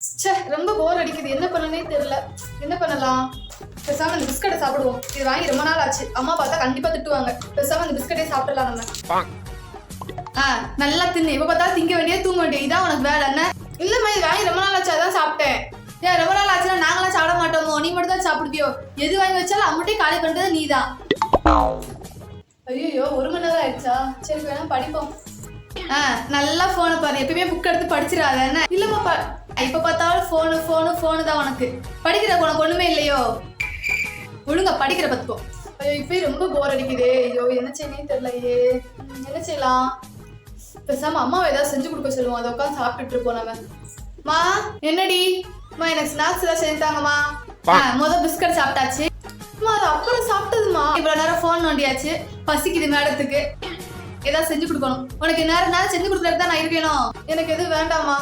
ச்சே ரொம்ப போர் அடிக்குது. என்ன பண்ணனே தெரியல. என்ன பண்ணலாம்? பேசாம இந்த பிஸ்கட்டை சாப்பிடுவோம். இது வாங்கி ரொம்ப நாள் ஆச்சு. அம்மா பார்த்தா கண்டிப்பா திட்டுவாங்க. பேசாம இந்த பிஸ்கட்டே சாப்பிடலாம் நம்ம. நல்லா தின்னு. இப்ப பார்த்தா திங்க வேண்டியது தூங்க வேண்டியது. இதான் உனக்கு வேலை என்ன? இல்லம்மா இது வாங்கி ரொம்ப நாள் ஆச்சு அதான் சாப்பிட்டேன். ஏன் ரொம்ப நாள் ஆச்சுன்னா நாங்களாம் சாப்பிட மாட்டோமோ? நீ மட்டும் தான் சாப்பிடுவியோ? எது வாங்கி வச்சாலும் அம்மட்டே காலி பண்றது நீ தான். ஐயோ 1 மணி நேரம் ஆயிடுச்சா? சரி வேணா படிப்போம். நல்லா போனை பாரு. எப்பயுமே புக் எடுத்து படிச்சிடாத என்ன? இல்லம்மா இப்ப பார்த்தாலும் போனு தான் உனக்கு. படிக்கிற உனக்கு ஒண்ணுமே இல்லையோ? ஒழுங்கா படிக்கிற பத்துக்கோ. ஐயோ இப்பயும் ரொம்ப போர் அடிக்குதே. ஐயோ என்ன செய்யனே தெரியலையே. என்ன செய்யலாம்? பேசாம அம்மாவை ஏதாவது செஞ்சு கொடுக்க சொல்லுவோம். அதை உட்காந்து சாப்பிட்டுட்டு இருப்போம் நம்ம. மா என்னடி? மா எனக்கு ஸ்நாக்ஸ் ஏதாவது செஞ்சுட்டாங்கம்மா. முதல் பிஸ்கட் சாப்பிட்டாச்சு. அது அப்புறம் சாப்பிட்டதுமா. இவ்வளவு நேரம் போன் நோண்டியாச்சு. பசிக்குது மேடத்துக்கு. ஏதாவது செஞ்சு கொடுக்கணும். உனக்கு நேரம் செஞ்சு கொடுக்கறது தான் நான் இருக்கணும். எனக்கு எதுவும் வேண்டாமா?